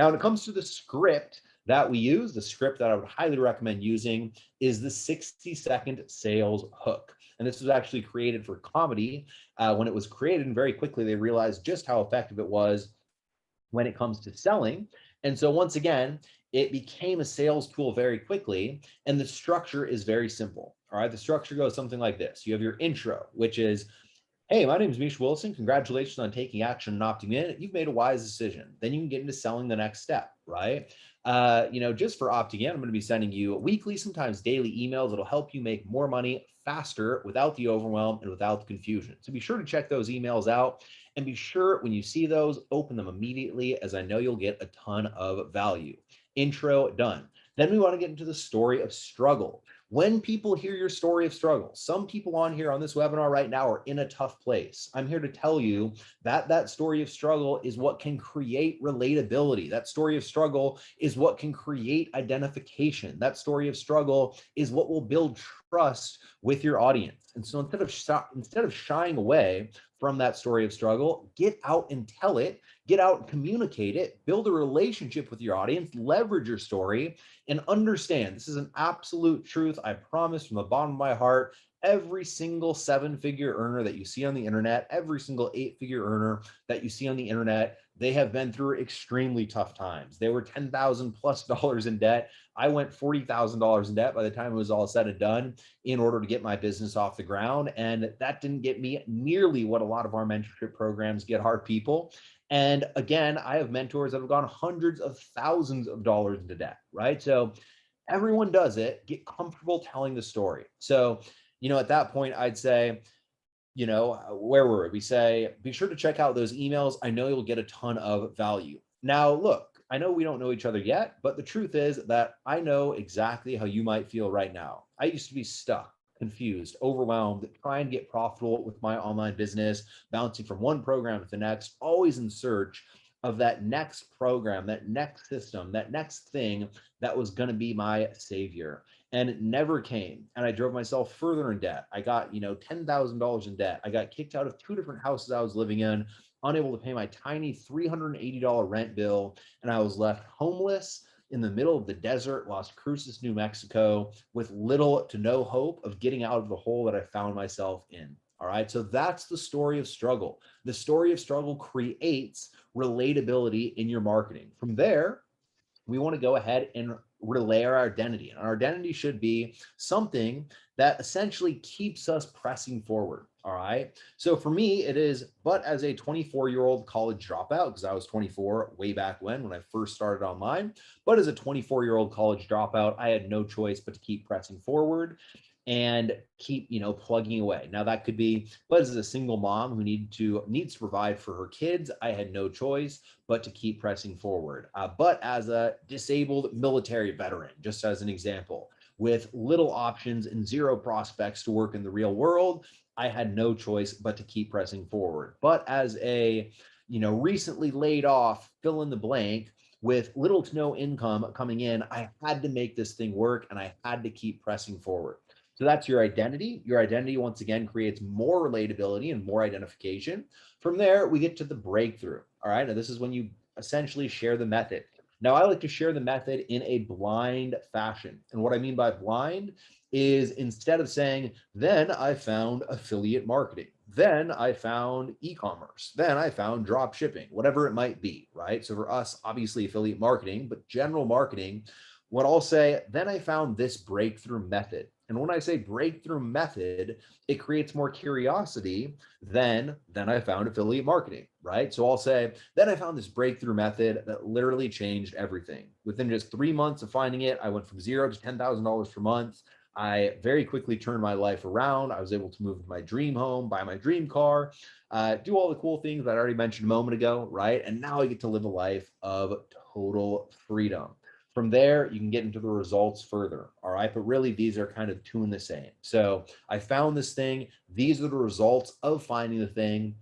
Now, when it comes to the script that we use, the script that I would highly recommend using is the 60-second sales hook. And this was actually created for comedy. When it was created, and very quickly they realized just how effective it was when it comes to selling. And so once again, it became a sales tool very quickly. And the structure is very simple. All right. The structure goes something like this. You have your intro, which is, hey, my name is Misha Wilson. Congratulations on taking action and opting in. You've made a wise decision. Then you can get into selling the next step, right? Just for opting in, I'm going to be sending you weekly, sometimes daily emails that'll help you make more money faster without the overwhelm and without the confusion. So be sure to check those emails out and be sure when you see those, open them immediately, as I know you'll get a ton of value. Intro done. Then we want to get into the story of struggle. When people hear your story of struggle, some people on here on this webinar right now are in a tough place. I'm here to tell you that that story of struggle is what can create relatability. That story of struggle is what can create identification. That story of struggle is what will build trust with your audience. And so instead of shying away from that story of struggle, get out and tell it, get out and communicate it, build a relationship with your audience, leverage your story, and understand this is an absolute truth. I promise from the bottom of my heart, every single 7-figure earner that you see on the internet, every single 8-figure earner that you see on the internet, they have been through extremely tough times. They were $10,000+ in debt. I went $40,000 in debt by the time it was all said and done in order to get my business off the ground. And that didn't get me nearly what a lot of our mentorship programs get our people. And again, I have mentors that have gone hundreds of thousands of dollars into debt, right? So everyone does it. Get comfortable telling the story. So, at that point, I'd say, where were we? We say, be sure to check out those emails. I know you'll get a ton of value. Now, look, I know we don't know each other yet, but the truth is that I know exactly how you might feel right now. I used to be stuck, confused, overwhelmed, trying to get profitable with my online business, bouncing from one program to the next, always in search of that next program, that next system, that next thing that was going to be my savior. And it never came. And I drove myself further in debt. I got, $10,000 in debt. I got kicked out of 2 different houses I was living in, unable to pay my tiny $380 rent bill. And I was left homeless in the middle of the desert, Las Cruces, New Mexico, with little to no hope of getting out of the hole that I found myself in. All right. So that's the story of struggle. The story of struggle creates relatability in your marketing. From there, we want to go ahead and relay our identity. And our identity should be something that essentially keeps us pressing forward. All right. So for me, it is, but as a 24-year-old college dropout, because I was 24 way back when I first started online, but as a 24-year-old college dropout, I had no choice but to keep pressing forward and keep, plugging away. Now that could be, but as a single mom who needs to provide for her kids, I had no choice but to keep pressing forward. But as a disabled military veteran, just as an example, with little options and zero prospects to work in the real world, I had no choice but to keep pressing forward. But as a, recently laid off, fill in the blank, with little to no income coming in, I had to make this thing work and I had to keep pressing forward. So that's your identity. Your identity, once again, creates more relatability and more identification. From there, we get to the breakthrough. All right. Now, this is when you essentially share the method. Now, I like to share the method in a blind fashion. And what I mean by blind is instead of saying, then I found affiliate marketing, then I found e-commerce, then I found drop shipping, whatever it might be, right? So for us, obviously affiliate marketing, but general marketing, what I'll say, then I found this breakthrough method. And when I say breakthrough method, it creates more curiosity than I found affiliate marketing, right? So I'll say, then I found this breakthrough method that literally changed everything. Within just 3 months of finding it, I went from $0 to $10,000 per month. I very quickly turned my life around. I was able to move to my dream home, buy my dream car, do all the cool things that I already mentioned a moment ago, right? And now I get to live a life of total freedom. From there, you can get into the results further, all right? But really, these are kind of two in the same. So I found this thing. These are the results of finding the thing.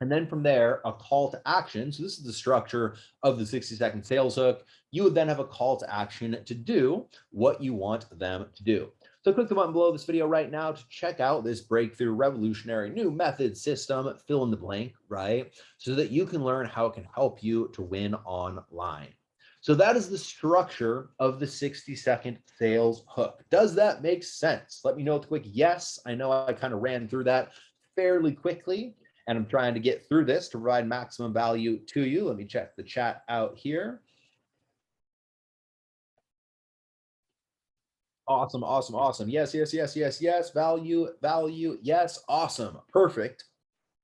And then from there, a call to action. So this is the structure of the 60-second sales hook. You would then have a call to action to do what you want them to do. So click the button below this video right now to check out this breakthrough, revolutionary new method, system, fill in the blank, right? So that you can learn how it can help you to win online. So that is the structure of the 60-second sales hook. Does that make sense? Let me know with a quick yes. I know I kind of ran through that fairly quickly, and I'm trying to get through this to provide maximum value to you. Let me check the chat out here. Awesome, awesome, awesome. Yes, yes, yes, yes, yes. Value, value. Yes, awesome. Perfect.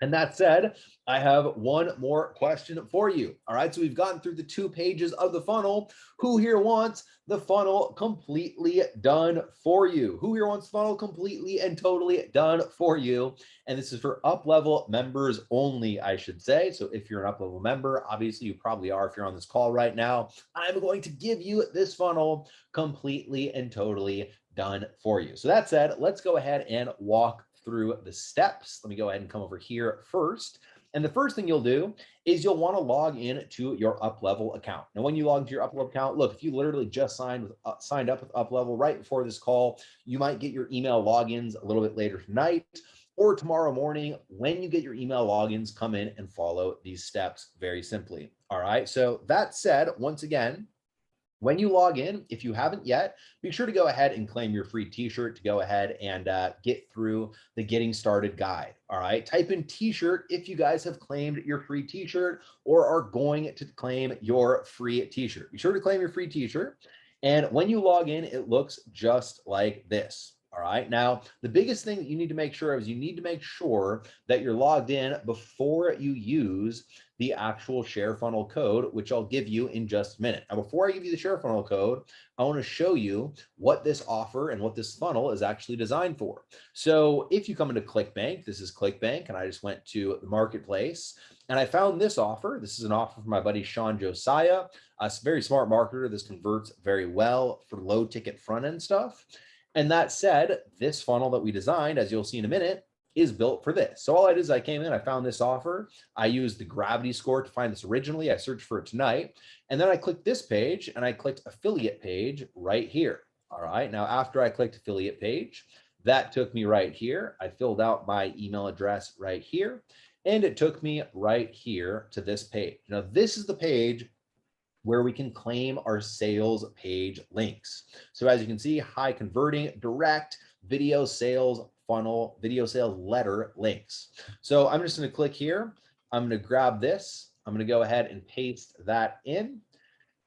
And that said, I have one more question for you. All right, so we've gotten through the 2 pages of the funnel. Who here wants the funnel completely done for you? Who here wants the funnel completely and totally done for you? And this is for UpLevel members only, I should say. So if you're an UpLevel member, obviously you probably are if you're on this call right now, I'm going to give you this funnel completely and totally done for you. So that said, let's go ahead and walk through the steps. Let me go ahead and come over here first. And the first thing you'll do is you'll want to log in to your UpLevel account. Now, when you log into your UpLevel account, look, if you literally just signed up with UpLevel right before this call, you might get your email logins a little bit later tonight or tomorrow morning. When you get your email logins, come in and follow these steps very simply. All right. So that said, once again, when you log in, if you haven't yet, be sure to go ahead and claim your free t-shirt to go ahead and get through the getting started guide. All right, type in t-shirt if you guys have claimed your free t-shirt or are going to claim your free t-shirt. Be sure to claim your free t-shirt. And when you log in, it looks just like this. All right. Now, the biggest thing that you need to make sure of is you need to make sure that you're logged in before you use the actual share funnel code, which I'll give you in just a minute. Now, before I give you the share funnel code, I want to show you what this offer and what this funnel is actually designed for. So if you come into ClickBank, this is ClickBank, and I just went to the marketplace and I found this offer. This is an offer from my buddy, Sean Josiah, a very smart marketer. This converts very well for low ticket front end stuff. And that said, this funnel that we designed, as you'll see in a minute, is built for this. So all I did is I came in, I found this offer. I used the gravity score to find this originally. I searched for it tonight. And then I clicked this page and I clicked affiliate page right here. All right. Now, after I clicked affiliate page, that took me right here. I filled out my email address right here. And it took me right here to this page. Now, this is the page where we can claim our sales page links. So as you can see, high converting, direct, video sales funnel, video sales letter links. So I'm just going to click here. I'm going to grab this. I'm going to go ahead and paste that in.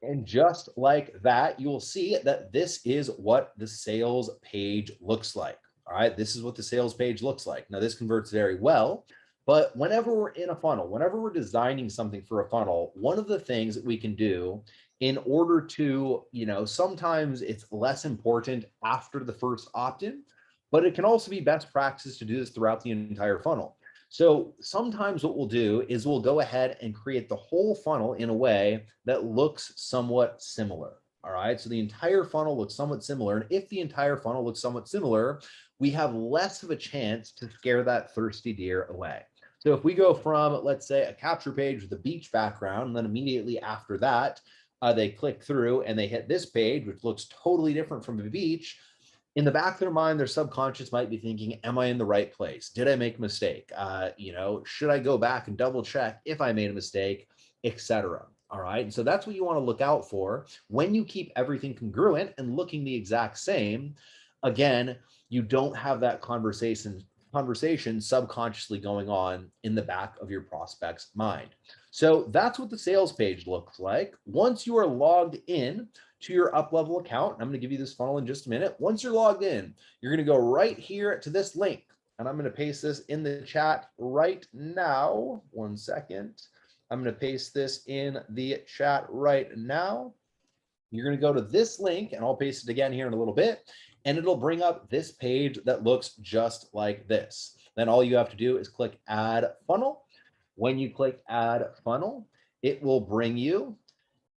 And just like that, you will see that this is what the sales page looks like. All right, this is what the sales page looks like. Now, this converts very well. But whenever we're in a funnel, whenever we're designing something for a funnel, one of the things that we can do in order to, sometimes it's less important after the first opt-in, but it can also be best practice to do this throughout the entire funnel. So sometimes what we'll do is we'll go ahead and create the whole funnel in a way that looks somewhat similar. All right, so the entire funnel looks somewhat similar. And if the entire funnel looks somewhat similar, we have less of a chance to scare that thirsty deer away. So if we go from, let's say, a capture page with a beach background, and then immediately after that, they click through and they hit this page, which looks totally different from the beach, in the back of their mind, their subconscious might be thinking, am I in the right place? Did I make a mistake? Should I go back and double check if I made a mistake, etc. All right. And so that's what you want to look out for when you keep everything congruent and looking the exact same. Again, you don't have that conversation subconsciously going on in the back of your prospect's mind. So that's what the sales page looks like. Once you are logged in to your UpLevel account, and I'm going to give you this funnel in just a minute. Once you're logged in, you're going to go right here to this link, and I'm going to paste this in the chat right now. 1 second. I'm going to paste this in the chat right now. You're going to go to this link, and I'll paste it again here in a little bit, and it'll bring up this page that looks just like this. Then all you have to do is click Add Funnel. When you click Add Funnel, it will bring you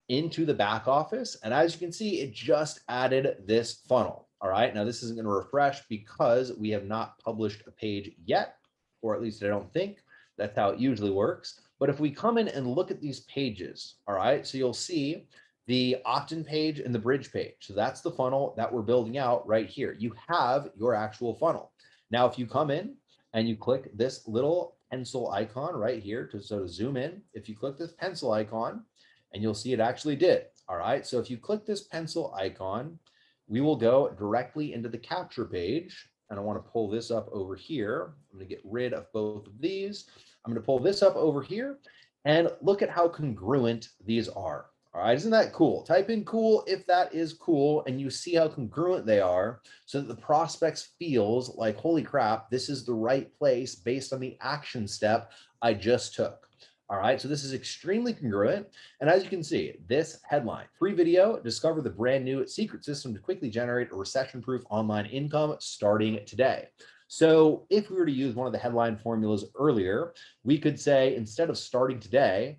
into the back office. And as you can see, it just added this funnel. All right. Now this isn't going to refresh because we have not published a page yet, or at least I don't think. That's how it usually works. But if we come in and look at these pages, all right, so you'll see the opt-in page and the bridge page. So that's the funnel that we're building out right here. You have your actual funnel. Now, if you come in and you click this little pencil icon right here to sort of zoom in, if you click this pencil icon, and you'll see it actually did. All right, so if you click this pencil icon, we will go directly into the capture page. And I want to pull this up over here. I'm going to get rid of both of these. I'm going to pull this up over here and look at how congruent these are. All right, isn't that cool? Type in cool if that is cool, and you see how congruent they are so that the prospects feels like, holy crap, this is the right place based on the action step I just took. All right, so this is extremely congruent. And as you can see, this headline, free video, discover the brand new secret system to quickly generate a recession-proof online income starting today. So if we were to use one of the headline formulas earlier, we could say, instead of starting today,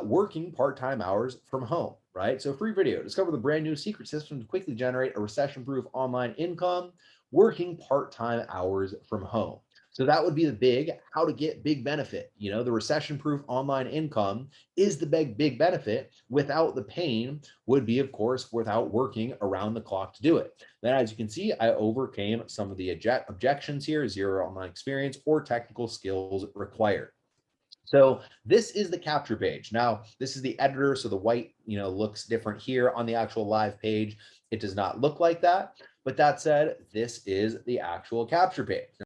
working part-time hours from home, right? So free video, discover the brand new secret system to quickly generate a recession-proof online income, working part-time hours from home. So that would be the big, how to get big benefit. You know, the recession-proof online income is the big benefit. Without the pain would be, of course, without working around the clock to do it. Then, as you can see, I overcame some of the objections here, zero online experience or technical skills required. So this is the capture page. Now, this is the editor, so the white, looks different here on the actual live page. It does not look like that. But that said, this is the actual capture page.